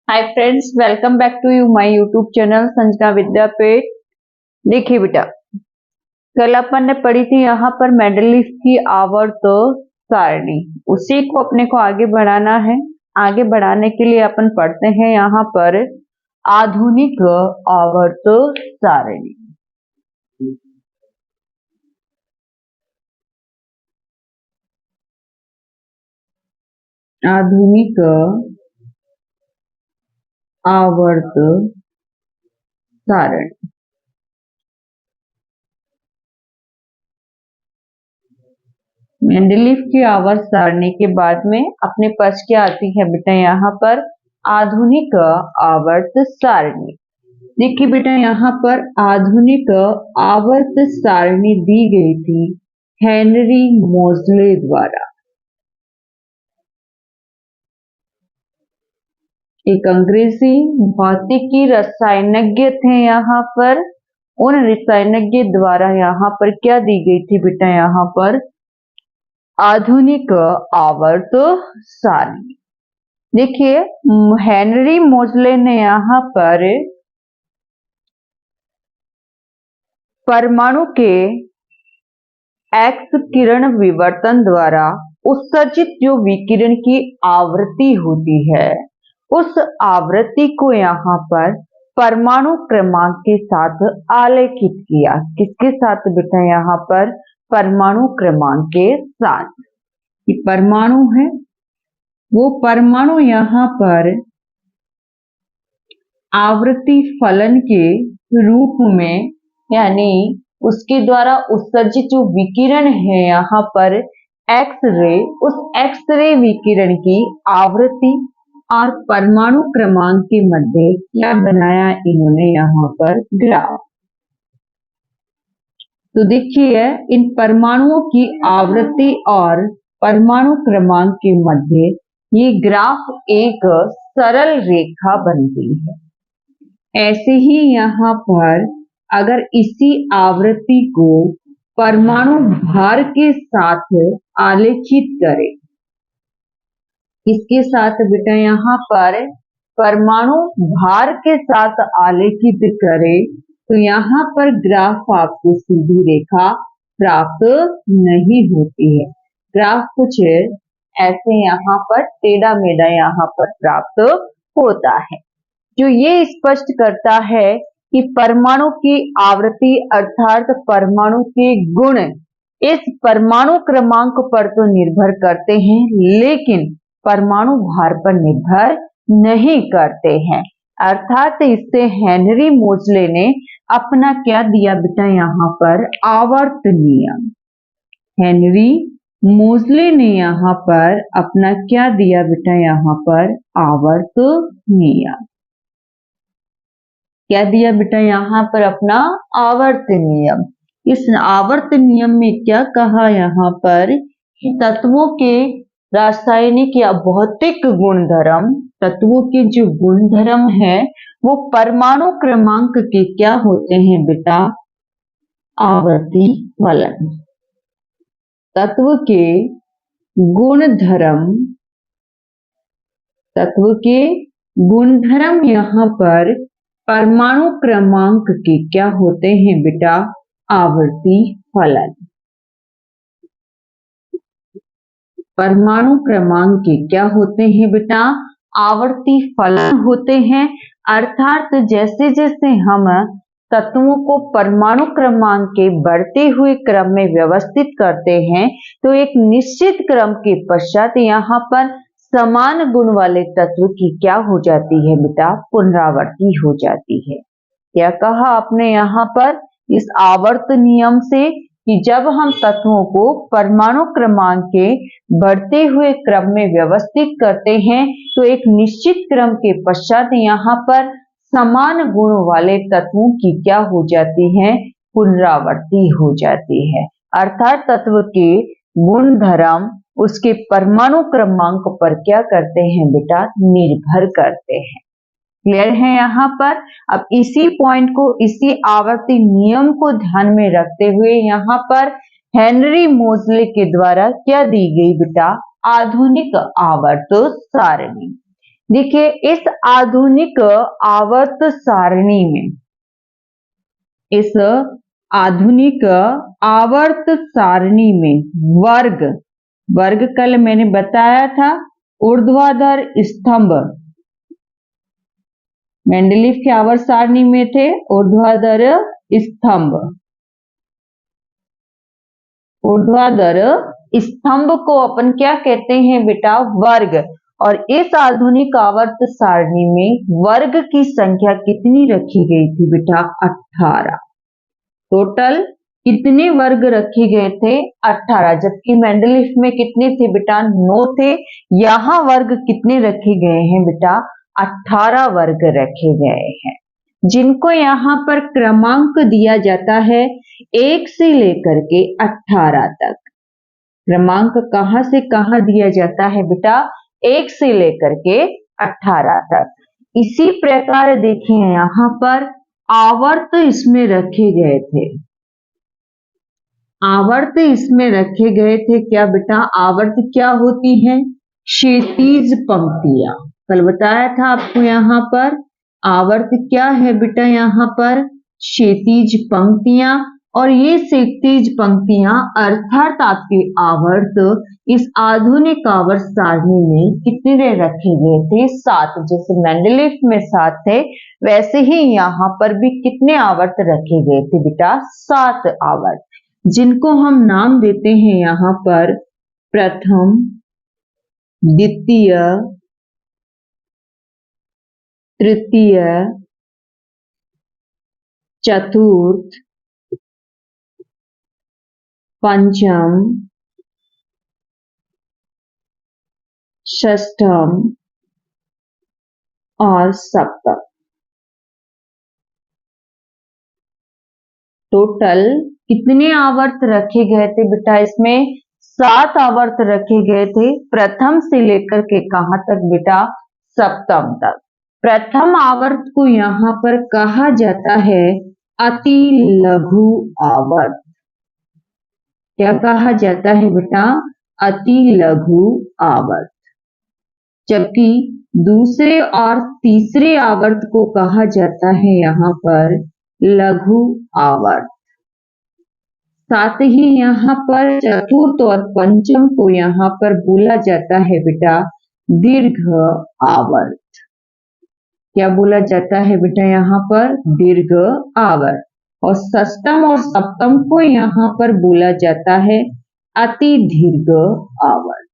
Hi friends, welcome back to you my YouTube channel Sanjana Vidyapeeth. देखिए बेटा, कल अपन ने पढ़ी थी यहाँ पर मेंडलीफ की आवर्त सारणी। उसी को अपने को आगे बढ़ाना है। आगे बढ़ाने के लिए अपन पढ़ते हैं यहाँ पर आधुनिक आवर्त सारणी। आधुनिक आवर्त सारणी। मेंडलीफ की आवर्त सारणी के बाद में अपने पास क्या आती है बेटा, यहाँ पर आधुनिक आवर्त सारणी। देखिए बेटा, यहाँ पर आधुनिक आवर्त सारणी दी गई थी हेनरी मोजले द्वारा। एक अंग्रेजी भौतिकी रसायनज्ञ थे यहाँ पर। उन रसायनज्ञ द्वारा यहाँ पर क्या दी गई थी बेटा, यहाँ पर आधुनिक आवर्त सारणी। देखिए, हेनरी मोजले ने यहाँ पर परमाणु के एक्स किरण विवर्तन द्वारा उत्सर्जित जो विकिरण की आवृत्ति होती है, उस आवृत्ति को यहाँ पर परमाणु क्रमांक के साथ आलेखित किया। किसके साथ बेटा, यहाँ पर परमाणु क्रमांक के साथ। ये परमाणु है, वो परमाणु यहाँ पर आवृत्ति फलन के रूप में, यानी उसके द्वारा उत्सर्जित जो विकिरण है यहाँ पर एक्स रे, उस एक्स रे विकिरण की आवृत्ति और परमाणु क्रमांक के मध्य क्या बनाया इन्होंने, यहाँ पर ग्राफ। तो देखिए, इन परमाणुओं की आवृत्ति और परमाणु क्रमांक के मध्य ये ग्राफ एक सरल रेखा बनती है। ऐसे ही यहाँ पर अगर इसी आवृत्ति को परमाणु भार के साथ आलेखित करें, इसके साथ बेटा यहाँ पर परमाणु भार के साथ आलेखित करें, तो यहाँ पर ग्राफ आपको सीधी रेखा प्राप्त नहीं होती है। ग्राफ कुछ ऐसे यहाँ पर टेढ़ा मेढ़ा यहाँ पर प्राप्त होता है, जो ये स्पष्ट करता है कि परमाणु की आवृत्ति अर्थात परमाणु के गुण इस परमाणु क्रमांक पर तो निर्भर करते हैं, लेकिन परमाणु भार पर निर्भर नहीं करते हैं। अर्थात इससे हेनरी मोजले ने अपना क्या दिया बेटा, यहाँ पर आवर्त नियम। हेनरी मोजले ने यहाँ पर अपना क्या दिया बेटा, यहाँ पर आवर्त नियम। क्या दिया बेटा, यहाँ पर अपना आवर्त नियम। इस आवर्त नियम में क्या कहा, यहाँ पर तत्वों के रासायनिक या भौतिक गुणधर्म, तत्वों के जो गुणधर्म है वो परमाणु क्रमांक के क्या होते हैं बेटा, आवर्ती फलन। तत्व के गुणधर्म, तत्व के गुणधर्म यहाँ पर परमाणु क्रमांक के क्या होते हैं बेटा, आवर्ती फलन। परमाणु क्रमांक के क्या होते हैं बेटा, आवर्ती फलन होते हैं। अर्थात जैसे जैसे हम तत्वों को परमाणु क्रमांक के बढ़ते हुए क्रम में व्यवस्थित करते हैं, तो एक निश्चित क्रम के पश्चात यहाँ पर समान गुण वाले तत्व की क्या हो जाती है बेटा, पुनरावृत्ति हो जाती है। क्या कहा आपने यहाँ पर इस आवर्त नियम से, कि जब हम तत्वों को परमाणु क्रमांक के बढ़ते हुए क्रम में व्यवस्थित करते हैं, तो एक निश्चित क्रम के पश्चात यहाँ पर समान गुण वाले तत्वों की क्या हो जाती है, पुनरावृत्ति हो जाती है। अर्थात तत्व के गुणधर्म उसके परमाणु क्रमांक पर क्या करते हैं बेटा, निर्भर करते हैं। क्लियर है यहाँ पर। अब इसी पॉइंट को, इसी आवर्ती नियम को ध्यान में रखते हुए यहाँ पर हेनरी मोजले के द्वारा क्या दी गई बेटा, आधुनिक आवर्त सारणी। देखिए इस आधुनिक आवर्त सारणी में, इस आधुनिक आवर्त सारणी में वर्ग, वर्ग कल मैंने बताया था ऊर्ध्वाधर स्तंभ, मेंडलीफ के आवर्त सारणी में थे ऊर्ध्वाधर स्तंभ, ऊर्ध्वाधर स्तंभ को अपन क्या कहते हैं बेटा, वर्ग। और इस आधुनिक आवर्त सारणी में वर्ग की संख्या कितनी रखी गई थी बेटा, 18। टोटल कितने वर्ग रखे गए थे, 18, जबकि मेंडलीफ में कितने थे बेटा, 9 थे। यहाँ वर्ग कितने रखे गए हैं बेटा, 18 वर्ग रखे गए हैं, जिनको यहाँ पर क्रमांक दिया जाता है 1 से लेकर के 18 तक। क्रमांक कहाँ से कहाँ दिया जाता है बेटा, 1 से लेकर के 18 तक। इसी प्रकार देखिए यहाँ पर आवर्त इसमें रखे गए थे, आवर्त इसमें रखे गए थे क्या बेटा, आवर्त क्या होती है, क्षैतिज पंक्तियां। कल बताया था आपको यहाँ पर आवर्त क्या है बेटा, यहाँ पर क्षैतिज पंक्तियां। और ये क्षैतिज पंक्तियां अर्थात आपके आवर्त इस आधुनिक आवर्त सारणी में कितने रखे गए थे, 7। जैसे मेंडलीफ में 7 थे वैसे ही यहाँ पर भी कितने आवर्त रखे गए थे बेटा, 7 आवर्त, जिनको हम नाम देते हैं यहाँ पर प्रथम, द्वितीय, तृतीय, चतुर्थ, पंचम, षष्ठम और सप्तम। टोटल कितने आवर्त रखे गए थे बेटा, इसमें 7 आवर्त रखे गए थे, प्रथम से लेकर के कहां तक बेटा, सप्तम तक। प्रथम आवर्त को यहाँ पर कहा जाता है अति लघु आवर्त। क्या कहा जाता है बेटा, अति लघु आवर्त। जबकि दूसरे और तीसरे आवर्त को कहा जाता है यहाँ पर लघु आवर्त। साथ ही यहाँ पर चतुर्थ और पंचम को यहाँ पर बोला जाता है बेटा दीर्घ आवर्त। क्या बोला जाता है बेटा यहाँ पर, दीर्घ आवर्त। और षष्ठम और सप्तम को यहाँ पर बोला जाता है अति दीर्घ आवर्त।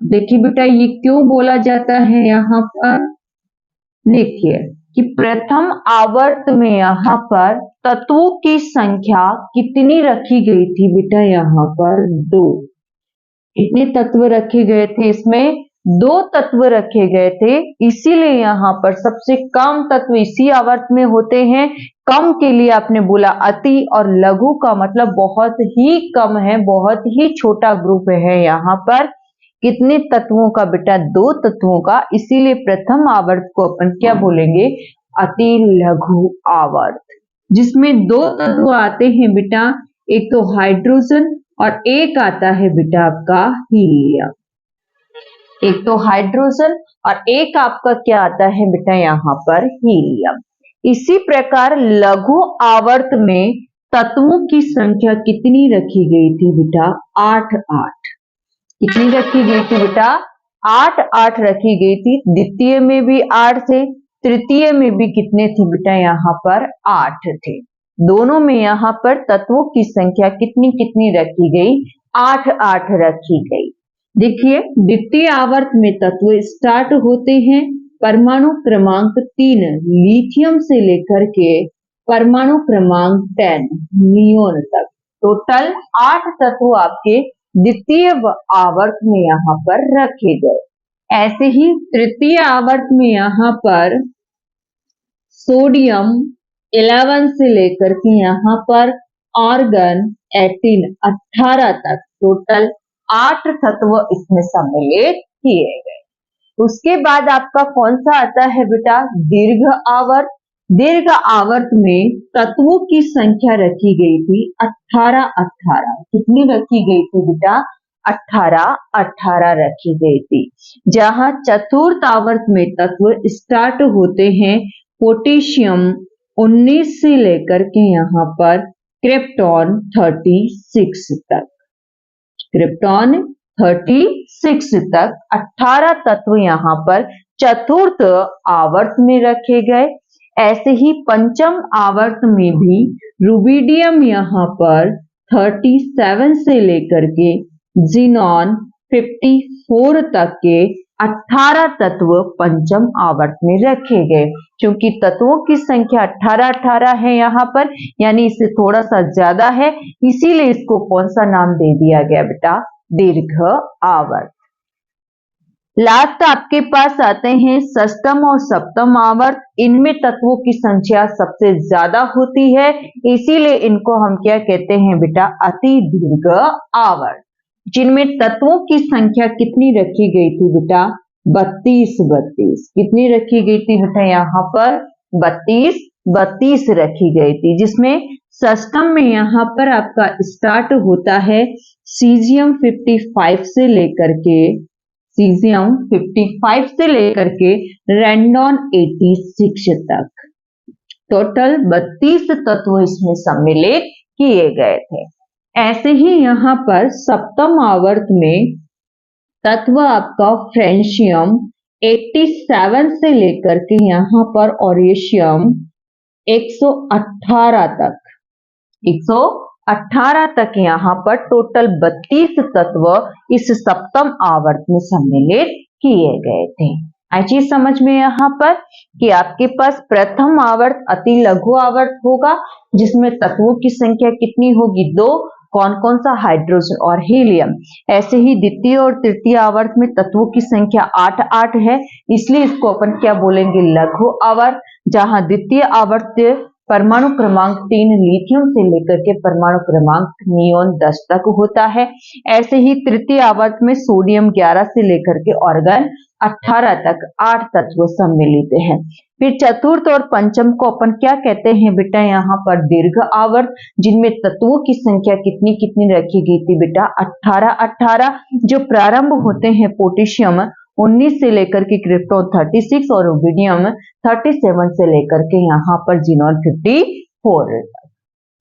देखिए बेटा ये क्यों बोला जाता है यहाँ पर, देखिए कि प्रथम आवर्त में यहाँ पर तत्वों की संख्या कितनी रखी गई थी बेटा, यहाँ पर 2। कितने तत्व रखे गए थे, इसमें 2 तत्व रखे गए थे, इसीलिए यहाँ पर सबसे कम तत्व इसी आवर्त में होते हैं। कम के लिए आपने बोला अति, और लघु का मतलब बहुत ही कम है, बहुत ही छोटा ग्रुप है। यहाँ पर कितने तत्वों का बेटा, 2 तत्वों का, इसीलिए प्रथम आवर्त को अपन क्या बोलेंगे, अति लघु आवर्त, जिसमें 2 तत्व आते हैं बेटा, एक तो हाइड्रोजन और एक आता है बेटा आपका हीलियम। एक तो हाइड्रोजन और एक आपका क्या आता है बेटा, यहाँ पर हीलियम। इसी प्रकार लघु आवर्त में तत्वों की संख्या कितनी रखी गई थी बेटा, 8। कितनी रखी गई थी बेटा, 8 रखी गई थी। द्वितीय में भी 8 थे, तृतीय में भी कितने थे बेटा, यहाँ पर 8 थे। दोनों में यहाँ पर तत्वों की संख्या कितनी कितनी रखी गई, 8 रखी गई। देखिए द्वितीय आवर्त में तत्व स्टार्ट होते हैं परमाणु क्रमांक 3 लिथियम से लेकर के परमाणु क्रमांक 10 नियोन तक। टोटल 8 तत्व आपके द्वितीय आवर्त में यहाँ पर रखे गए। ऐसे ही तृतीय आवर्त में यहाँ पर सोडियम 11 से लेकर के यहाँ पर आर्गन 18 तक टोटल 8 तत्व इसमें सम्मिलित किए गए। उसके बाद आपका कौन सा आता है बेटा, दीर्घ आवर्त। दीर्घ आवर्त में तत्वों की संख्या रखी गई थी 18। कितनी रखी गई थी बेटा, 18 18 रखी गई थी। जहां चतुर्थ आवर्त में तत्व स्टार्ट होते हैं पोटेशियम 19 से लेकर के यहाँ पर क्रिप्टॉन 36 तक। क्रिप्टॉन 36 तक 18 तत्व यहाँ पर चतुर्थ आवर्त में रखे गए। ऐसे ही पंचम आवर्त में भी रुबिडियम यहाँ पर 37 से लेकर के जीनॉन 54 तक के 18 तत्व पंचम आवर्त में रखे गए। क्योंकि तत्वों की संख्या 18 है यहाँ पर, यानी इससे थोड़ा सा ज्यादा है, इसीलिए इसको कौन सा नाम दे दिया गया बेटा? दीर्घ आवर्त। लास्ट आपके पास आते हैं षष्टम और सप्तम आवर्त। इनमें तत्वों की संख्या सबसे ज्यादा होती है, इसीलिए इनको हम क्या कहते हैं बेटा? अति दीर्घ आवर्त। जिनमें तत्वों की संख्या कितनी रखी गई थी बेटा? 32 कितनी रखी गई थी बेटा? यहाँ पर 32 रखी गई थी। जिसमें षष्टम में यहाँ पर आपका स्टार्ट होता है सीजियम 55 से लेकर के रेंडॉन 86 तक। टोटल 32 तत्व इसमें सम्मिलित किए गए थे। ऐसे ही यहाँ पर सप्तम आवर्त में तत्व आपका फ्रेंशियम 87 से लेकर के यहाँ पर ऑरेशियम 118 तक यहाँ पर टोटल 32 तत्व इस सप्तम आवर्त में सम्मिलित किए गए थे। आई चीज समझ में यहाँ पर कि आपके पास प्रथम आवर्त अति लघु आवर्त होगा, जिसमें तत्वों की संख्या कितनी होगी? 2। कौन कौन सा? हाइड्रोजन और हीलियम। ऐसे ही द्वितीय और तृतीय आवर्त में तत्वों की संख्या 8 है, इसलिए इसको अपन क्या बोलेंगे? लघु आवर्त। जहां द्वितीय आवर्त परमाणु क्रमांक 3 लिथियम से लेकर के परमाणु क्रमांक नियोन 10 तक होता है। ऐसे ही तृतीय आवर्त में सोडियम 11 से लेकर के ऑर्गन 18 तक 8 तत्व सम्मिलित हैं। फिर चतुर्थ और पंचम को अपन क्या कहते हैं बेटा? यहाँ पर दीर्घ आवर्त, जिनमें तत्वों की संख्या कितनी कितनी रखी गई थी बेटा? 18 जो प्रारंभ होते हैं पोटेशियम 19 से लेकर के क्रिप्टॉन 36 और रुबिडियम 37 से लेकर के यहाँ पर जीनॉन 54।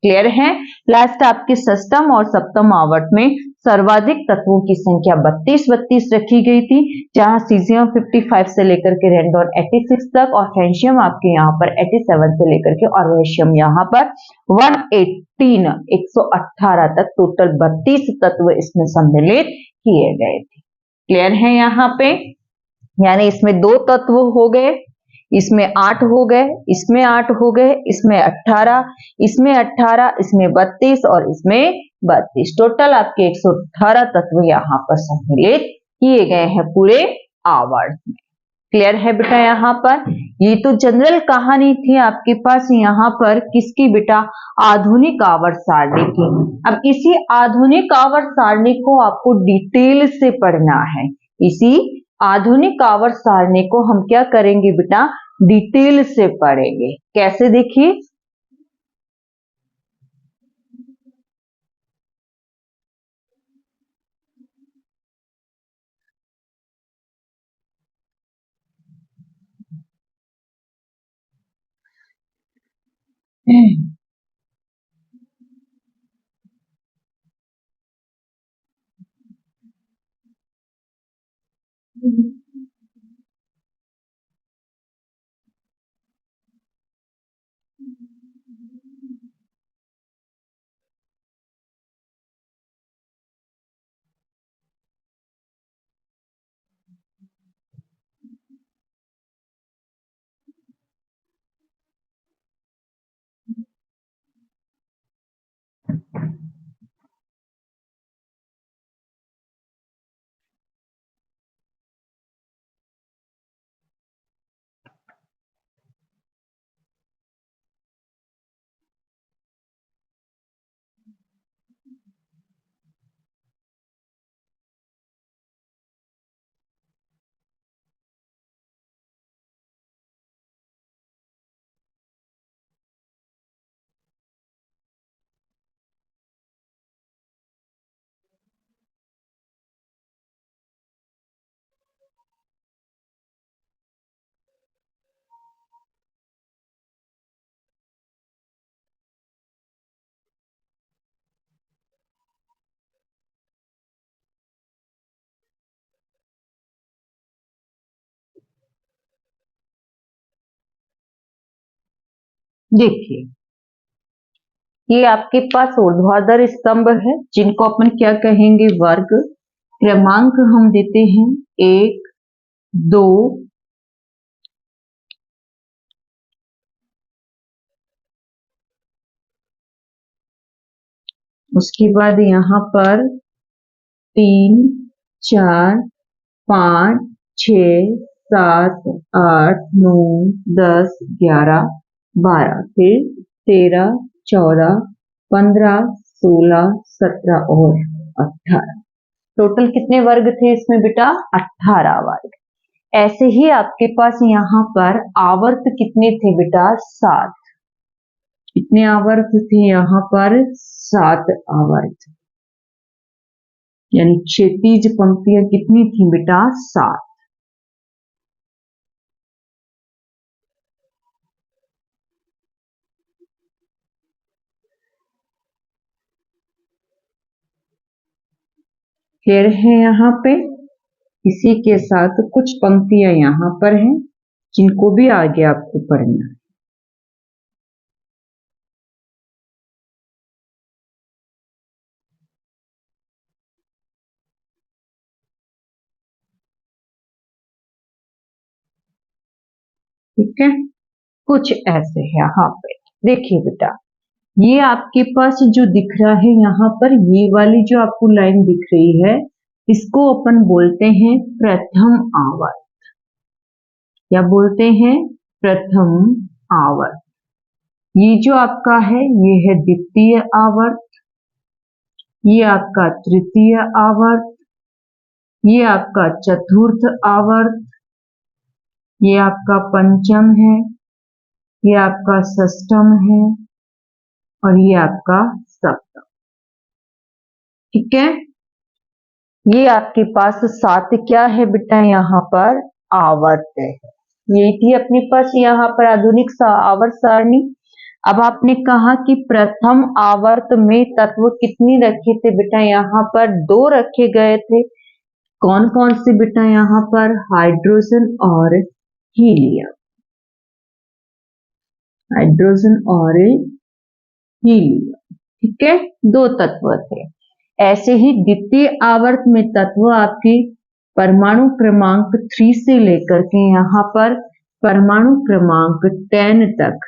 क्लियर है? लास्ट आपके षष्टम और सप्तम आवर्त में सर्वाधिक तत्वों की संख्या 32 रखी गई थी, जहां सीजियम 55 से लेकर के रेंडॉन 86 तक और फ्रेंशियम आपके यहाँ पर 87 से लेकर के और ऑरेशियम यहाँ पर 118 तक टोटल 32 तत्व इसमें सम्मिलित किए गए थे। क्लियर है यहाँ पे? यानी इसमें 2 तत्व हो गए, इसमें 8 हो गए, इसमें 8 हो गए, इसमें 18, इसमें 18, इसमें 32 और इसमें 32। टोटल आपके 118 तत्व यहाँ पर सम्मिलित किए गए हैं पूरे आवर्त में। क्लियर है बेटा? यहाँ पर ये तो जनरल कहानी थी आपके पास यहाँ पर किसकी बेटा? आधुनिक आवर्त सारणी की। अब इसी आधुनिक आवर्त सारणी को आपको डिटेल से पढ़ना है। इसी आधुनिक आवर्त सारणी को हम क्या करेंगे बेटा? डिटेल से पढ़ेंगे। कैसे? देखिए, देखिए, ये आपके पास ऊर्ध्वाधर स्तंभ है जिनको अपन क्या कहेंगे, वर्ग। क्रमांक हम देते हैं 1, 2, उसके बाद यहाँ पर 3, 4, 5, 6, 7, 8, 9, 10, 11, 12, फिर 13, 14, 15, 16, 17 और 18। टोटल कितने वर्ग थे इसमें बेटा? 18 वर्ग। ऐसे ही आपके पास यहाँ पर आवर्त कितने थे बेटा? 7। कितने आवर्त थे यहाँ पर? 7 आवर्त। यानी क्षैतिज पंक्तियां कितनी थी बेटा? 7। क्लियर है यहाँ पे? इसी के साथ कुछ पंक्तियां यहाँ पर हैं जिनको भी आगे आपको पढ़ना है। ठीक है, कुछ ऐसे है यहाँ पे। देखिए बेटा, ये आपके पास जो दिख रहा है यहाँ पर, ये वाली जो आपको लाइन दिख रही है, इसको अपन बोलते हैं प्रथम आवर्त। क्या बोलते हैं? प्रथम आवर्त। ये जो आपका है, ये है द्वितीय आवर्त। ये आपका तृतीय आवर्त। ये आपका चतुर्थ आवर्त। ये आपका पंचम है। ये आपका षष्ठम है और ये आपका सप्तम। ठीक है, ये आपके पास 7 क्या है बेटा? यहाँ पर आवर्त है। ये थी अपने पास यहाँ पर आधुनिक आवर्त सारणी। अब आपने कहा कि प्रथम आवर्त में तत्व कितनी रखे थे बेटा? यहाँ पर 2 रखे गए थे। कौन कौन से बेटा? यहाँ पर हाइड्रोजन और हीलियम। हाइड्रोजन और हीलियम। ठीक है, 2 तत्व थे। ऐसे ही द्वितीय आवर्त में तत्व आपकी परमाणु क्रमांक 3 से लेकर के यहाँ पर परमाणु क्रमांक 10 तक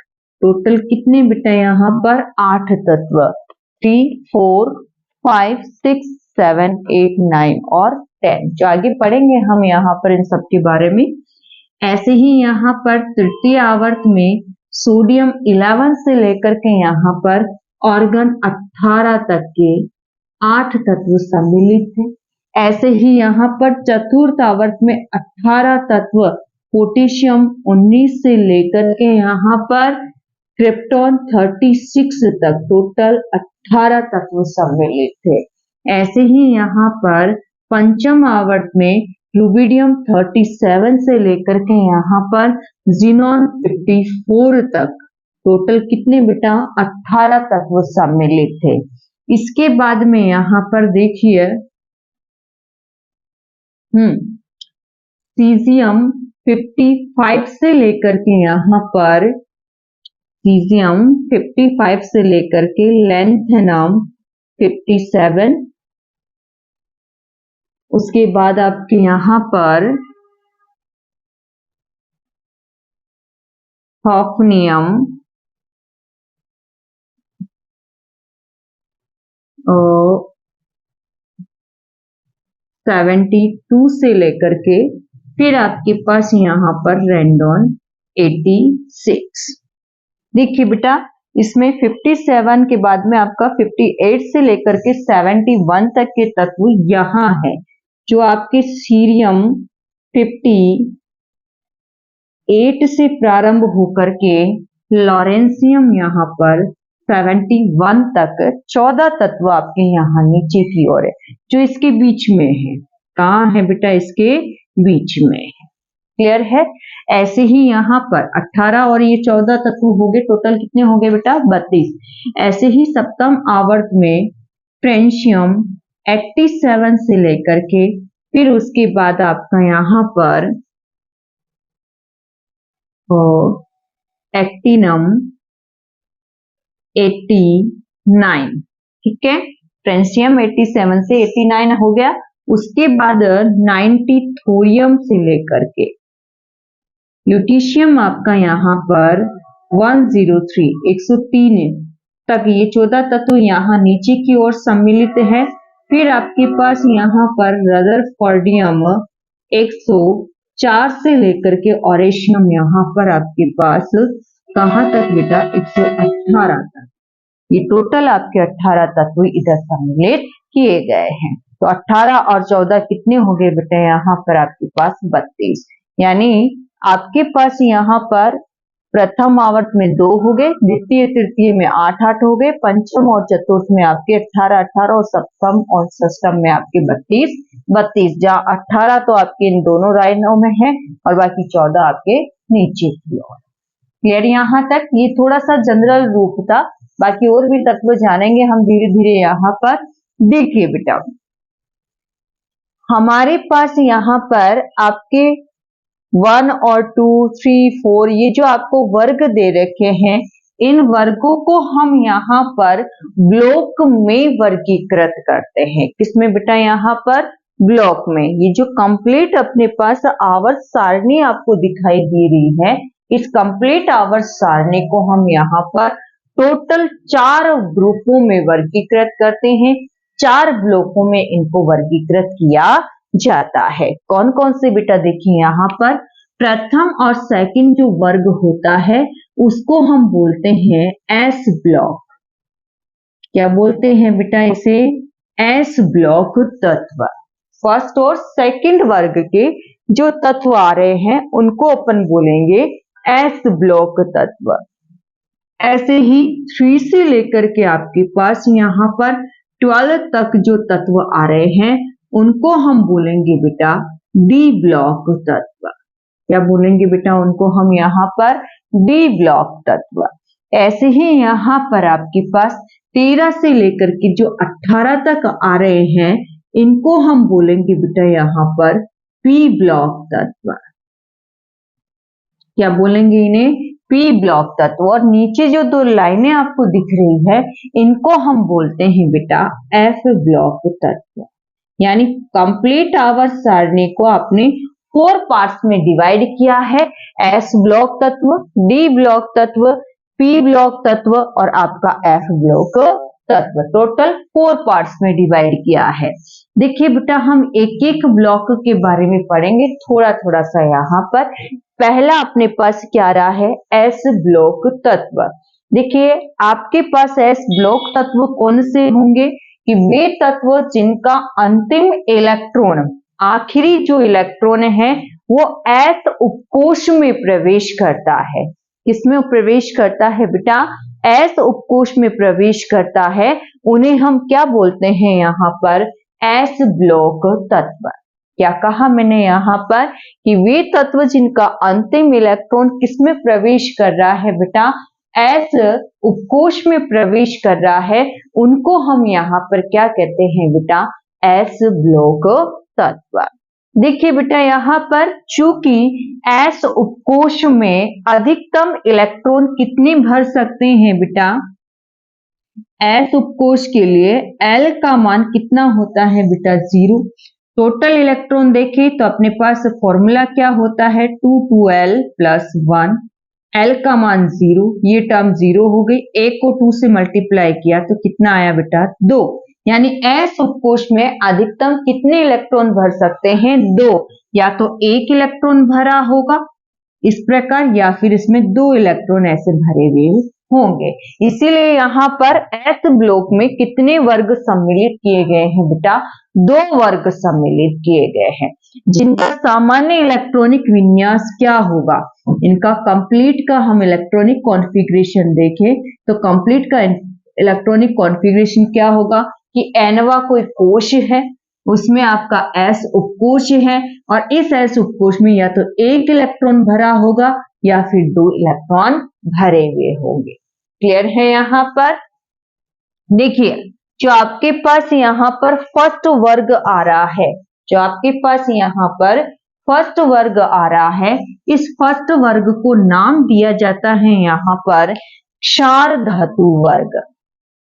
टोटल कितने बेटा? यहाँ पर 8 तत्व। 3, 4, 5, 6, 7, 8, 9 और 10 जो आगे पढ़ेंगे हम यहाँ पर इन सब के बारे में। ऐसे ही यहाँ पर तृतीय आवर्त में सोडियम 11 से लेकर के यहाँ पर ऑर्गन 18 तक के 8 तत्व सम्मिलित थे। ऐसे ही यहाँ पर चतुर्थ आवर्त में 18 तत्व, पोटेशियम 19 से लेकर के यहाँ पर क्रिप्टॉन 36 तक टोटल 18 तत्व सम्मिलित थे। ऐसे ही यहाँ पर पंचम आवर्त में रुबिडियम 37 से लेकर के यहाँ पर जीनॉन 54 तक टोटल कितने बेटा? 18 तत्व सम्मिलित थे। इसके बाद में यहाँ पर देखिए सीजियम 55 से लेकर के यहाँ पर सीजियम 55 से लेकर के लैंथेनम 57, उसके बाद आपके यहाँ पर हॉफनियम 72 से लेकर के फिर आपके पास यहाँ पर रेंडोन 86। देखिए बेटा, इसमें 57 के बाद में आपका 58 से लेकर के 71 तक के तत्व यहाँ है। जो आपके सीरियम 58 से प्रारंभ होकर के लॉरेंसियम यहाँ पर 71 तक 14 तत्व आपके यहाँ नीचे की ओर है, जो इसके बीच में है। कहाँ है बेटा? इसके बीच में है। क्लियर है? ऐसे ही यहाँ पर 18 और ये 14 तत्व हो गए, टोटल कितने हो गए बेटा? 32। ऐसे ही सप्तम आवर्त में फ्रेंशियम 87 से लेकर के फिर उसके बाद आपका यहाँ पर एक्टिनम 89, ठीक है। फ्रेंसियम 87 से 89 हो गया। उसके बाद 90 थोरियम से लेकर के ल्यूटीशियम आपका यहाँ पर 103 103 तक ये 14 तत्व यहाँ नीचे की ओर सम्मिलित है। फिर आपके पास यहाँ पर रदरफोर्डियम 104 से लेकर के ऑरेशियम यहाँ पर आपके पास कहाँ तक बेटा 118 तक। ये टोटल आपके 18 तत्व इधर सम्मिलित किए गए हैं। तो 18 और 14 कितने हो गए बेटा यहाँ पर आपके पास 32। यानी आपके पास यहाँ पर प्रथम आवर्त में 2 हो गए, द्वितीय तृतीय में 8 हो गए, पंचम और चतुर्थ में आपके 18 और सप्तम और षष्टम में आपके 32। जहाँ 18 तो आपके इन दोनों लाइनों में है और बाकी 14 आपके नीचे की ओर। क्लियर यहाँ तक? ये थोड़ा सा जनरल रूप था, बाकी और भी तत्व जानेंगे हम धीरे धीरे। यहाँ पर देखिए बेटा, हमारे पास यहाँ पर आपके 1 और 2, 3, 4 ये जो आपको वर्ग दे रखे हैं, इन वर्गों को हम यहाँ पर ब्लॉक में वर्गीकृत करते हैं। किसमें बेटा? यहाँ पर ब्लॉक में। ये जो कंप्लीट अपने पास आवर्त सारणी आपको दिखाई दे रही है, इस कंप्लीट आवर्त सारणी को हम यहाँ पर टोटल 4 ग्रुपों में वर्गीकृत करते हैं। 4 ब्लॉकों में इनको वर्गीकृत किया जाता है। कौन कौन से बेटा? देखिए यहाँ पर प्रथम और सेकंड जो वर्ग होता है उसको हम बोलते हैं एस ब्लॉक। क्या बोलते हैं बेटा इसे? एस ब्लॉक तत्व। फर्स्ट और सेकंड वर्ग के जो तत्व आ रहे हैं उनको अपन बोलेंगे एस ब्लॉक तत्व। ऐसे ही 3 से लेकर के आपके पास यहाँ पर 12 तक जो तत्व आ रहे हैं उनको हम बोलेंगे बेटा डी ब्लॉक तत्व। क्या बोलेंगे बेटा? उनको हम यहाँ पर डी ब्लॉक तत्व। ऐसे ही यहाँ पर आपके पास 13 से लेकर के जो 18 तक आ रहे हैं इनको हम बोलेंगे बेटा यहाँ पर पी ब्लॉक तत्व। क्या बोलेंगे इन्हें? पी ब्लॉक तत्व। और नीचे जो 2 लाइनें आपको दिख रही है इनको हम बोलते हैं बेटा एफ ब्लॉक तत्व। यानी कंप्लीट आवर्त सारणी को आपने 4 पार्ट्स में डिवाइड किया है। एस ब्लॉक तत्व, डी ब्लॉक तत्व, पी ब्लॉक तत्व और आपका एफ ब्लॉक तत्व। टोटल 4 पार्ट्स में डिवाइड किया है। देखिए बेटा, हम एक एक ब्लॉक के बारे में पढ़ेंगे थोड़ा थोड़ा सा। यहाँ पर पहला अपने पास क्या रहा है? एस ब्लॉक तत्व। देखिए आपके पास एस ब्लॉक तत्व कौन से होंगे कि वे तत्व जिनका अंतिम इलेक्ट्रॉन, आखिरी जो इलेक्ट्रॉन है वो एस उपकोष में प्रवेश करता है। किसमें प्रवेश करता है बेटा? एस उपकोष में प्रवेश करता है। उन्हें हम क्या बोलते हैं यहाँ पर? एस ब्लॉक तत्व। क्या कहा मैंने यहाँ पर कि वे तत्व जिनका अंतिम इलेक्ट्रॉन किसमें प्रवेश कर रहा है बेटा? एस उपकोष में प्रवेश कर रहा है, उनको हम यहाँ पर क्या कहते हैं बेटा? एस ब्लॉक तत्व। देखिए बेटा, यहाँ पर चूंकि एस उपकोष में अधिकतम इलेक्ट्रॉन कितने भर सकते हैं बेटा? एस उपकोष के लिए एल का मान कितना होता है बेटा? 0। टोटल इलेक्ट्रॉन देखें तो अपने पास फॉर्मूला क्या होता है? 2l + 1। एल का मान 0, ये टर्म 0 हो गई। 1 को 2 से मल्टीप्लाई किया तो कितना आया बेटा? 2। यानी एस उपकोष में अधिकतम कितने इलेक्ट्रॉन भर सकते हैं? 2। या तो 1 इलेक्ट्रॉन भरा होगा इस प्रकार, या फिर इसमें 2 इलेक्ट्रॉन ऐसे भरे हुए होंगे। इसीलिए यहाँ पर एस ब्लॉक में कितने वर्ग सम्मिलित किए गए हैं बेटा? 2 वर्ग सम्मिलित किए गए हैं, जिनका सामान्य इलेक्ट्रॉनिक विन्यास क्या होगा? इनका कंप्लीट का हम इलेक्ट्रॉनिक कॉन्फ़िगरेशन देखें तो कंप्लीट का इलेक्ट्रॉनिक कॉन्फ़िगरेशन क्या होगा कि एनवा कोई कोश है, उसमें आपका एस उपकोष है और इस एस उपकोष में या तो 1 इलेक्ट्रॉन भरा होगा या फिर 2 इलेक्ट्रॉन भरे हुए होंगे। क्लियर है यहाँ पर? देखिए, जो आपके पास यहाँ पर फर्स्ट वर्ग आ रहा है, जो आपके पास यहाँ पर फर्स्ट वर्ग आ रहा है, इस फर्स्ट वर्ग को नाम दिया जाता है यहाँ पर क्षार धातु वर्ग।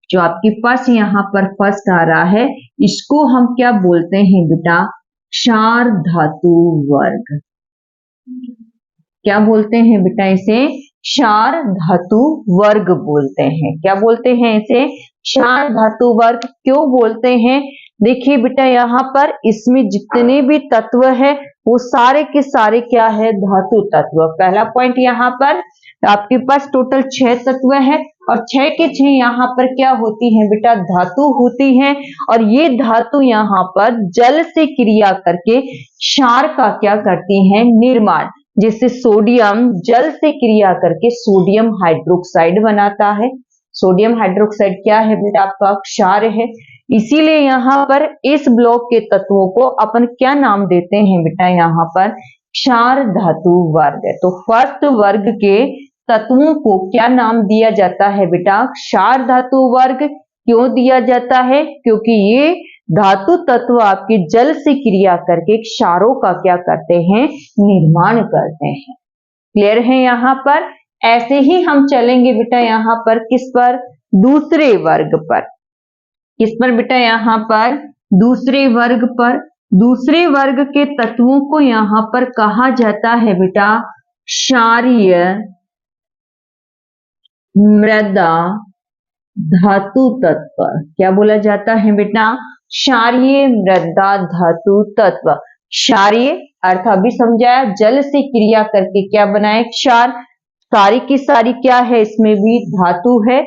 जो आपके पास यहाँ पर फर्स्ट आ रहा है, इसको हम क्या बोलते हैं बेटा? क्षार धातु वर्ग। क्या बोलते हैं बेटा इसे? क्षार धातु वर्ग बोलते हैं। क्या बोलते हैं इसे? क्षार धातु वर्ग। क्यों बोलते हैं? देखिए बेटा, यहाँ पर इसमें जितने भी तत्व है वो सारे के सारे क्या है? धातु तत्व। पहला पॉइंट, यहाँ पर आपके पास टोटल 6 तत्व है और 6 के 6 यहाँ पर क्या होती है बेटा? धातु होती है। और ये धातु यहाँ पर जल से क्रिया करके क्षार का क्या करती है? निर्माण। जिससे सोडियम जल से क्रिया करके सोडियम हाइड्रोक्साइड बनाता है। सोडियम हाइड्रोक्साइड क्या है बेटा? आपका क्षार है। इसीलिए यहाँ पर इस ब्लॉक के तत्वों को अपन क्या नाम देते हैं बेटा? यहाँ पर क्षार धातु वर्ग। तो फर्स्ट वर्ग के तत्वों को क्या नाम दिया जाता है बेटा? क्षार धातु वर्ग। क्यों दिया जाता है? क्योंकि ये धातु तत्व आपके जल से क्रिया करके क्षारों का क्या करते हैं? निर्माण करते हैं। क्लियर है यहाँ पर? ऐसे ही हम चलेंगे बेटा यहाँ पर किस पर? दूसरे वर्ग पर। किस पर बेटा? यहाँ पर दूसरे वर्ग पर। दूसरे वर्ग के तत्वों को यहाँ पर कहा जाता है बेटा क्षारीय मृदा धातु तत्व। क्या बोला जाता है बेटा? क्षारीय मृदा धातु तत्व। क्षारीय अर्थ अभी समझाया, जल से क्रिया करके क्या बनाए? क्षार। सारी की सारी क्या है? इसमें भी धातु है।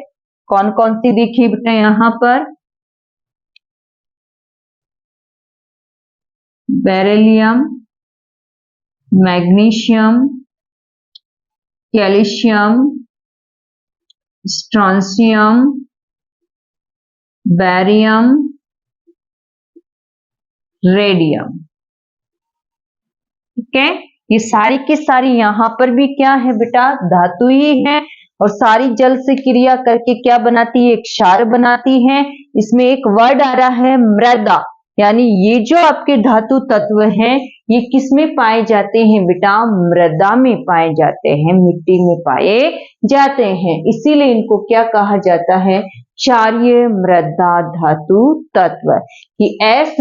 कौन कौन सी देखिए बेटा यहाँ पर? Beryllium, magnesium, calcium, strontium, barium, radium. ठीक है, ये सारी की सारी यहाँ पर भी क्या है बेटा? धातु ही है। और सारी जल से क्रिया करके क्या बनाती है? क्षार बनाती है। इसमें एक वर्ड आ रहा है मृदा, यानी ये जो आपके धातु तत्व हैं ये किस में पाए जाते हैं बेटा? मृदा में पाए जाते हैं, मिट्टी में पाए जाते हैं। इसीलिए इनको क्या कहा जाता है? क्षारीय मृदा धातु तत्व। कि एस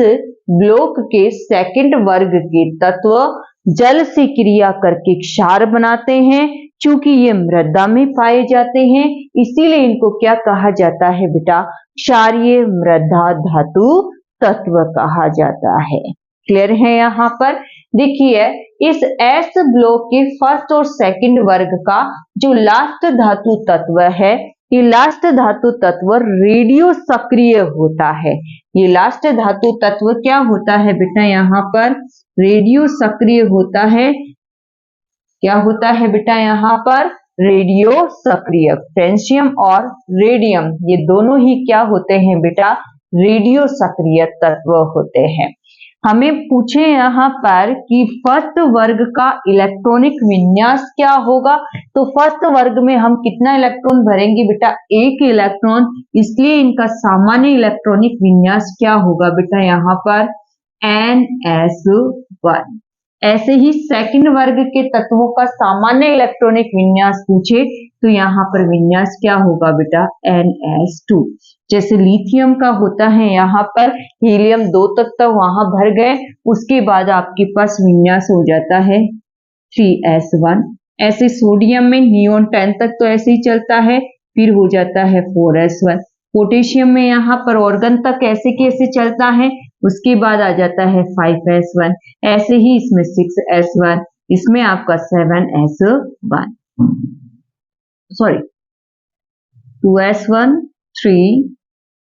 ब्लॉक के सेकंड वर्ग के तत्व जल से क्रिया करके क्षार बनाते हैं। चूंकि ये मृदा में पाए जाते हैं इसीलिए इनको क्या कहा जाता है बेटा? क्षारीय मृदा धातु तत्व कहा जाता है। क्लियर है यहाँ पर? देखिए, इस एस ब्लॉक के फर्स्ट और सेकंड वर्ग का जो लास्ट धातु तत्व है, ये लास्ट धातु तत्व रेडियो सक्रिय होता है। ये लास्ट धातु तत्व क्या होता है बेटा? यहाँ पर रेडियो सक्रिय होता है। क्या होता है बेटा? यहाँ पर रेडियो सक्रिय। फ्रेंशियम और रेडियम ये दोनों ही क्या होते हैं बेटा? रेडियो सक्रिय तत्व होते हैं। हमें पूछे यहाँ पर कि फर्स्ट वर्ग का इलेक्ट्रॉनिक विन्यास क्या होगा, तो फर्स्ट वर्ग में हम कितना इलेक्ट्रॉन भरेंगे बेटा? 1 इलेक्ट्रॉन। इसलिए इनका सामान्य इलेक्ट्रॉनिक विन्यास क्या होगा बेटा? यहाँ पर NS1। ऐसे ही सेकंड वर्ग के तत्वों का सामान्य इलेक्ट्रॉनिक विन्यास पूछे तो यहाँ पर विन्यास क्या होगा बेटा? NS2। जैसे लिथियम का होता है, यहाँ पर हीलियम 2 तक तो वहां भर गए, उसके बाद आपके पास विन्यास हो जाता है 3S1। ऐसे सोडियम में नियोन 10 तक तो ऐसे ही चलता है, फिर हो जाता है 4S1। पोटेशियम में यहाँ पर ऑर्गन तक ऐसे कैसे चलता है, उसके बाद आ जाता है 5S1। ऐसे ही इसमें 6S1, इसमें आपका 7S1, सॉरी 2S1, 3,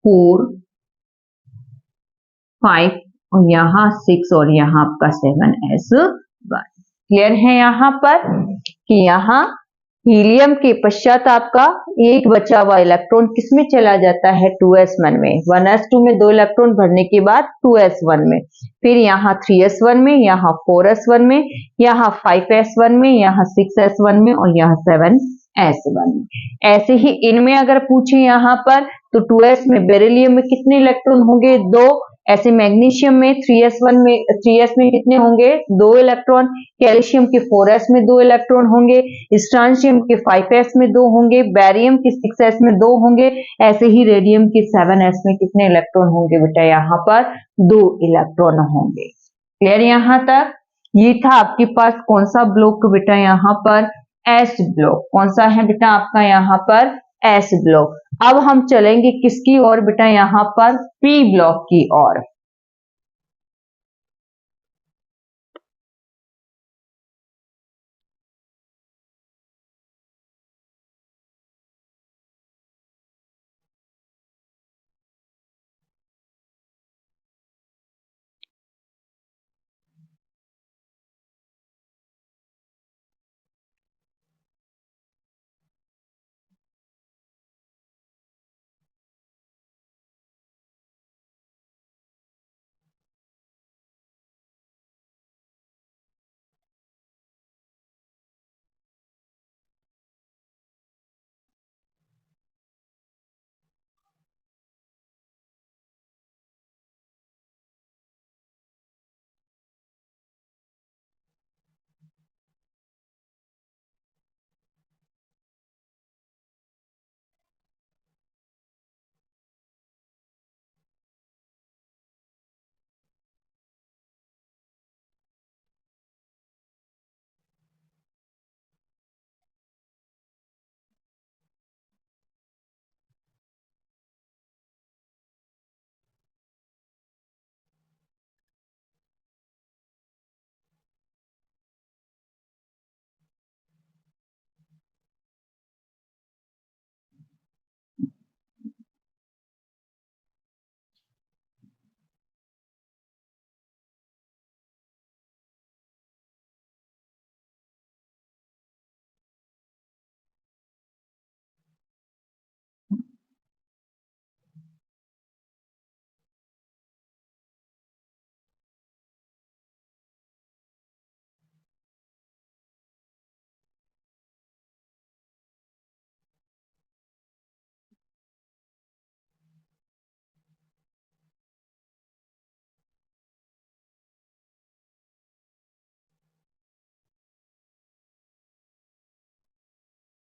4, 5 और यहाँ 6 और यहाँ आपका 7S1। क्लियर है यहाँ पर कि यहाँ हीलियम के पश्चात आपका एक बचा हुआ इलेक्ट्रॉन किसमें चला जाता है? 2S1 में। 1S2 में 2 इलेक्ट्रॉन भरने के बाद 2S1 में, फिर यहाँ 3S1 में, यहाँ 4S1 में, यहाँ 5S1 में, यहाँ 6S1 में और यहाँ 7S1 में। ऐसे ही इनमें अगर पूछे यहाँ पर तो 2S में बेरिलियम में कितने इलेक्ट्रॉन होंगे? 2। ऐसे मैग्नीशियम में 3s1 में 3s में कितने होंगे 2 इलेक्ट्रॉन, कैल्शियम के 4s में 2 इलेक्ट्रॉन होंगे, स्ट्रांशियम के 5s में 2 होंगे, बैरियम के 6s में 2 होंगे, ऐसे ही रेडियम के 7s में कितने इलेक्ट्रॉन होंगे बेटा यहाँ पर 2 इलेक्ट्रॉन होंगे। क्लियर यहाँ तक। ये था आपके पास कौन सा ब्लॉक बेटा यहाँ पर एस ब्लॉक। कौन सा है बेटा आपका यहाँ पर एस ब्लॉक। अब हम चलेंगे किसकी ओर बेटा यहाँ पर पी ब्लॉक की ओर।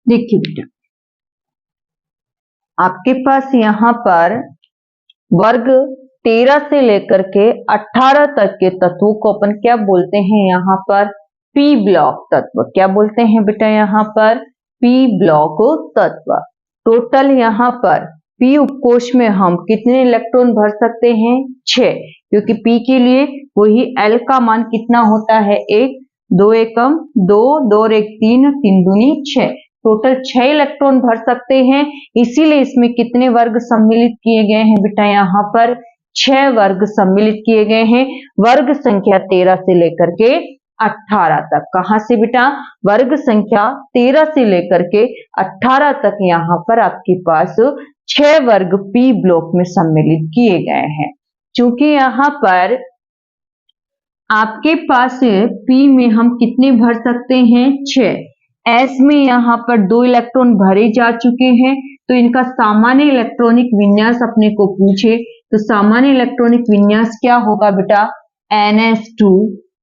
देखिए बेटा आपके पास यहाँ पर वर्ग 13 से लेकर के 18 तक के तत्वों को अपन क्या बोलते हैं यहाँ पर पी ब्लॉक तत्व। क्या बोलते हैं बेटा यहाँ पर पी ब्लॉक तत्व। टोटल यहाँ पर पी उपकोष में हम कितने इलेक्ट्रॉन भर सकते हैं 6, क्योंकि पी के लिए वही एल का मान कितना होता है 1, 2 एकम 2, 2 और 1 3, 3 दूनी 6, टोटल 6 इलेक्ट्रॉन भर सकते हैं। इसीलिए इसमें कितने वर्ग सम्मिलित किए गए हैं बेटा यहाँ पर 6 वर्ग सम्मिलित किए गए हैं। वर्ग संख्या 13 से लेकर के 18 तक। कहां से बेटा वर्ग संख्या 13 से लेकर के 18 तक यहाँ पर आपके पास 6 वर्ग पी ब्लॉक में सम्मिलित किए गए हैं। चूंकि यहाँ पर आपके पास पी में हम कितने भर सकते हैं 6, एस में यहाँ पर 2 इलेक्ट्रॉन भरे जा चुके हैं, तो इनका सामान्य इलेक्ट्रॉनिक विन्यास अपने को पूछे तो सामान्य इलेक्ट्रॉनिक विन्यास क्या होगा बेटा NS2,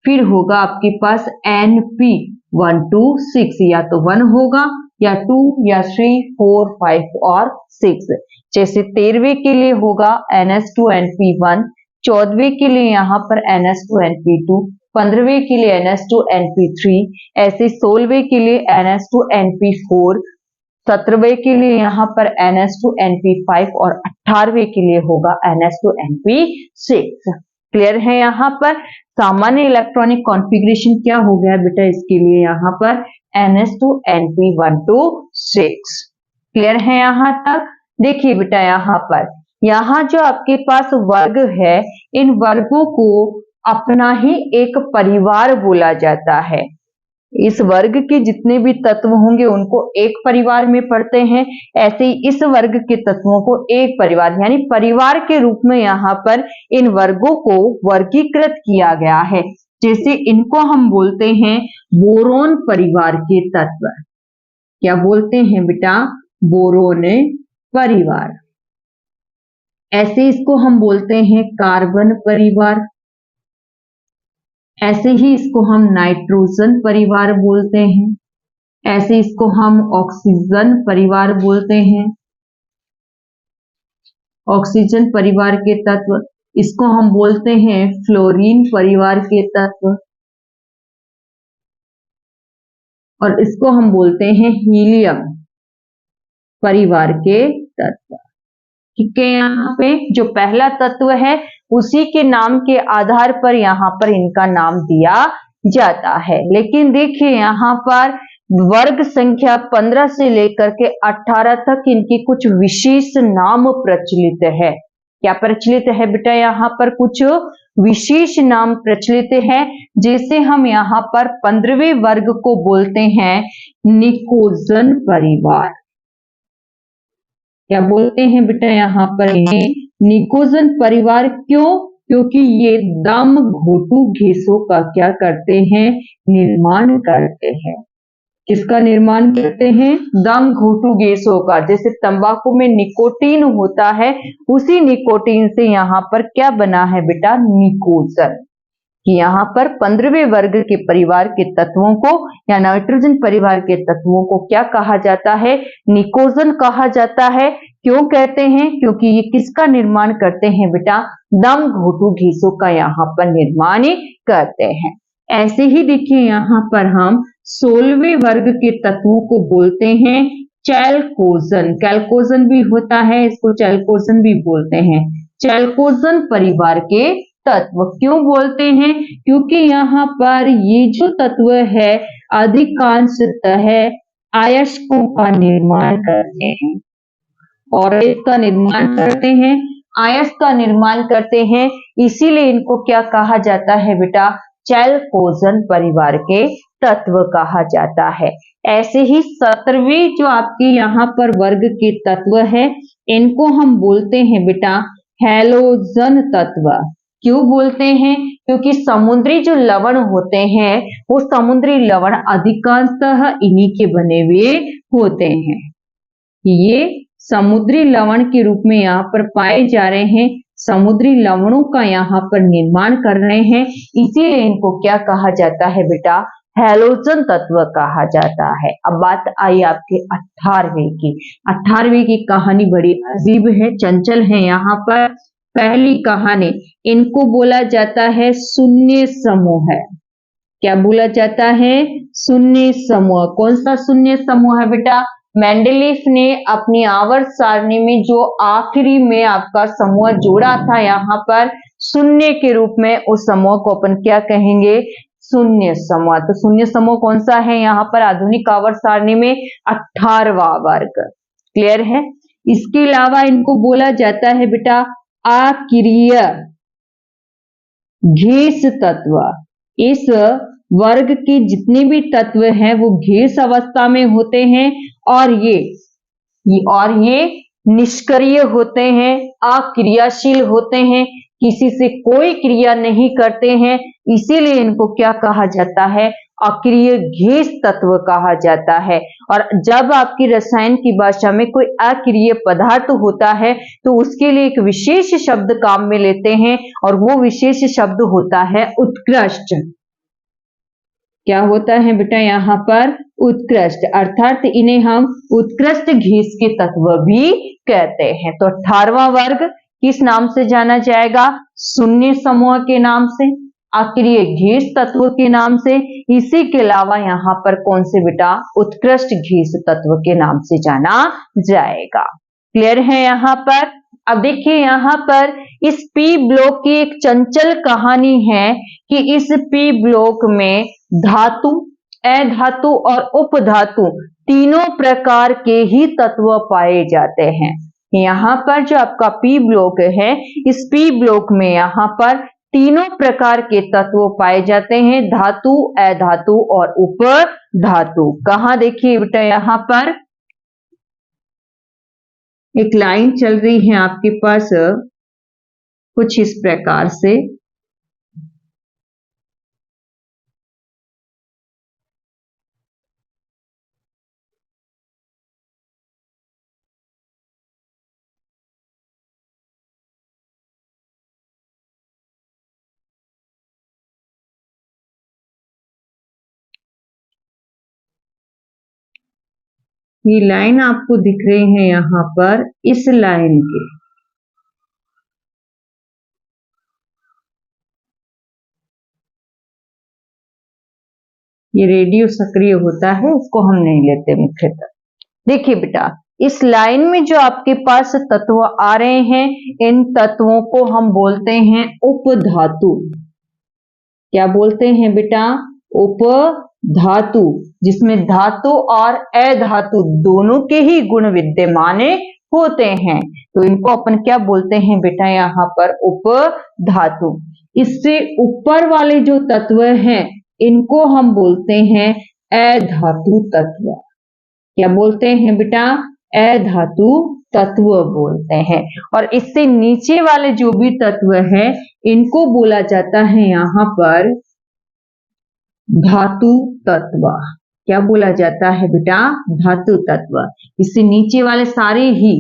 फिर होगा आपके पास NP1 2 6, या तो 1 होगा या 2 या 3 4 5 और 6। जैसे 13वें के लिए होगा NS2 NP1, 14वें के लिए यहाँ पर NS2 NP2, 15वें के लिए NS2 NP3, ऐसे 16वें के लिए NS2 NP4, 17वें के लिए यहाँ पर NS2 NP5 और 18वें के लिए होगा NS2 NP6। क्लियर है। यहाँ पर सामान्य इलेक्ट्रॉनिक कॉन्फ़िगरेशन क्या हो गया बेटा इसके लिए यहाँ पर NS2 NP1 2 6। क्लियर है यहाँ तक। देखिए बेटा यहाँ जो आपके पास वर्ग है इन वर्गों को अपना ही एक परिवार बोला जाता है। इस वर्ग के जितने भी तत्व होंगे उनको एक परिवार में पढ़ते हैं, ऐसे ही इस वर्ग के तत्वों को एक परिवार यानी परिवार के रूप में यहाँ पर इन वर्गों को वर्गीकृत किया गया है। जैसे इनको हम बोलते हैं बोरोन परिवार के तत्व। क्या बोलते हैं बेटा बोरोन परिवार। ऐसे इसको हम बोलते हैं कार्बन परिवार। ऐसे ही इसको हम नाइट्रोजन परिवार बोलते हैं। ऐसे इसको हम ऑक्सीजन परिवार बोलते हैं। ऑक्सीजन परिवार के तत्व, इसको हम बोलते हैं फ्लोरीन परिवार के तत्व, और इसको हम बोलते हैं हीलियम परिवार के तत्व। ठीक है, यहाँ पे जो पहला तत्व है उसी के नाम के आधार पर यहाँ पर इनका नाम दिया जाता है। लेकिन देखिए यहाँ पर वर्ग संख्या 15 से लेकर के 18 तक इनकी कुछ विशेष नाम प्रचलित है। क्या प्रचलित है बेटा? यहाँ पर कुछ विशेष नाम प्रचलित है। जैसे हम यहाँ पर 15वें वर्ग को बोलते हैं निकोजन परिवार। क्या बोलते हैं बेटा यहाँ पर? निकोजन परिवार। क्यों? क्योंकि ये दम घोटू गैसों का क्या करते हैं? निर्माण करते हैं। किसका निर्माण करते हैं? दम घोटू गैसों का। जैसे तंबाकू में निकोटीन होता है, उसी निकोटीन से यहाँ पर क्या बना है बेटा? निकोजन। कि यहाँ पर 15वें वर्ग के परिवार के तत्वों को या नाइट्रोजन परिवार के तत्वों को क्या कहा जाता है? निकोजन कहा जाता है। क्यों कहते हैं? क्योंकि ये किसका निर्माण करते हैं बेटा? दम घोटू गैसों का यहाँ पर निर्माण करते हैं। ऐसे ही देखिए यहाँ पर हम 16वें वर्ग के तत्वों को बोलते हैं चैल्कोजन। कैल्कोजन भी होता है, इसको चैल्कोजन भी बोलते हैं। चैल्कोजन परिवार के तत्व। क्यों बोलते हैं? क्योंकि यहाँ पर ये जो तत्व है अधिकांशतः अयस्कों का निर्माण करते हैं, और इसका निर्माण करते हैं, अयस्क का निर्माण करते हैं। इसीलिए इनको क्या कहा जाता है बेटा? चैल्कोजन परिवार के तत्व कहा जाता है। ऐसे ही 17वें जो आपके यहाँ पर वर्ग के तत्व है, इनको हम बोलते हैं बेटा हैलोजन तत्व। क्यों बोलते हैं? क्योंकि समुद्री जो लवण होते हैं वो समुद्री लवण अधिकांशतः इन्हीं के बने हुए होते हैं। ये समुद्री लवण के रूप में यहाँ पर पाए जा रहे हैं, समुद्री लवणों का यहाँ पर निर्माण कर रहे हैं। इसीलिए इनको क्या कहा जाता है बेटा? हैलोजन तत्व कहा जाता है। अब बात आई आपके 18वें की। 18वें की कहानी बड़ी अजीब है, चंचल है। यहाँ पर पहली कहानी, इनको बोला जाता है शून्य समूह है। क्या बोला जाता है? शून्य समूह। कौन सा शून्य समूह है बेटा? मेंडेलीफ ने अपनी आवर्त सारणी में जो आखिरी में आपका समूह जोड़ा था यहाँ पर शून्य के रूप में, उस समूह को अपन क्या कहेंगे? शून्य समूह। तो शून्य समूह कौन सा है यहाँ पर आधुनिक आवर्त सारणी में? 18वां वर्ग। क्लियर है? इसके अलावा इनको बोला जाता है बेटा अक्रिय गैस तत्व। इस वर्ग के जितने भी तत्व हैं वो गैस अवस्था में होते हैं, और ये निष्क्रिय होते हैं, अक्रियाशील होते हैं, किसी से कोई क्रिया नहीं करते हैं। इसीलिए इनको क्या कहा जाता है? अक्रिय गैस तत्व कहा जाता है। और जब आपकी रसायन की भाषा में कोई अक्रिय पदार्थ होता है तो उसके लिए एक विशेष शब्द काम में लेते हैं, और वो विशेष शब्द होता है उत्कृष्ट। क्या होता है बेटा यहाँ पर? उत्कृष्ट। अर्थात इन्हें हम उत्कृष्ट गैस के तत्व भी कहते हैं। तो 18वां वर्ग किस नाम से जाना जाएगा? शून्य समूह के नाम से, अक्रिय गैस तत्व के नाम से। इसी के अलावा यहाँ पर कौन से बेटा? उत्कृष्ट गैस तत्व के नाम से जाना जाएगा। क्लियर है यहाँ पर? अब देखिए यहाँ पर इस पी ब्लॉक की एक चंचल कहानी है कि इस पी ब्लॉक में धातु, अधातु और उपधातु तीनों प्रकार के ही तत्व पाए जाते हैं। यहाँ पर जो आपका पी ब्लॉक है, इस पी ब्लॉक में यहाँ पर तीनों प्रकार के तत्व पाए जाते हैं, धातु, अधातु और उपधातु। कहाँ देखिए बेटा यहाँ पर एक लाइन चल रही है आपके पास कुछ इस प्रकार से। ये लाइन आपको दिख रही है यहाँ पर, इस लाइन के ये रेडियो सक्रिय होता है, इसको हम नहीं लेते मुख्यतः। देखिए बेटा, इस लाइन में जो आपके पास तत्व आ रहे हैं, इन तत्वों को हम बोलते हैं उपधातु। क्या बोलते हैं बेटा? उपधातु, जिसमें धातु और अधातु दोनों के ही गुण विद्यमान होते हैं। तो इनको अपन क्या बोलते हैं बेटा? यहाँ पर उपधातु। इससे ऊपर वाले जो तत्व हैं, इनको हम बोलते हैं अधातु तत्व। क्या बोलते हैं बेटा? अधातु तत्व बोलते हैं। और इससे नीचे वाले जो भी तत्व है, इनको बोला जाता है यहाँ पर धातु तत्व। क्या बोला जाता है बेटा? धातु तत्व। इससे नीचे वाले सारे ही,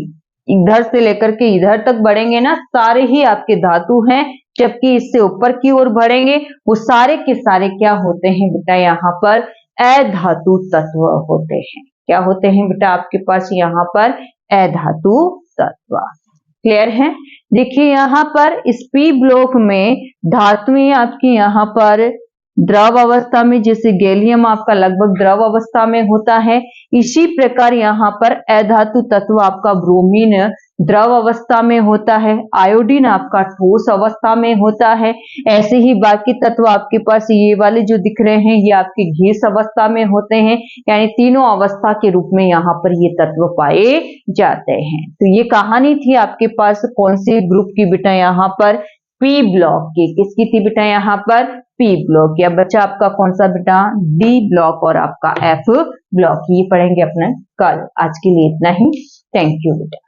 इधर से लेकर के इधर तक बढ़ेंगे ना, सारे ही आपके धातु हैं, जबकि इससे ऊपर की ओर बढ़ेंगे वो सारे के सारे क्या होते हैं बेटा? यहाँ पर अधातु तत्व होते हैं। क्या होते हैं बेटा आपके पास यहाँ पर? अधातु तत्व। क्लियर है? देखिए यहाँ पर इस पी ब्लॉक में धातुएं आपकी यहाँ पर द्रव अवस्था में, जैसे गैलियम आपका लगभग द्रव अवस्था में होता है, इसी प्रकार यहाँ पर अधातु तत्व आपका ब्रोमीन द्रव अवस्था में होता है, आयोडीन आपका ठोस अवस्था में होता है। ऐसे ही बाकी तत्व आपके पास ये वाले जो दिख रहे हैं, ये आपके गैस अवस्था में होते हैं। यानी तीनों अवस्था के रूप में यहाँ पर ये तत्व पाए जाते हैं। तो ये कहानी थी आपके पास कौन से ग्रुप की बेटा? यहाँ पर पी ब्लॉक की। किसकी थी बेटा? यहाँ पर पी ब्लॉक। या बच्चा आपका कौन सा बेटा? डी ब्लॉक और आपका एफ ब्लॉक। ये पढ़ेंगे अपने कल। आज के लिए इतना ही। थैंक यू बेटा।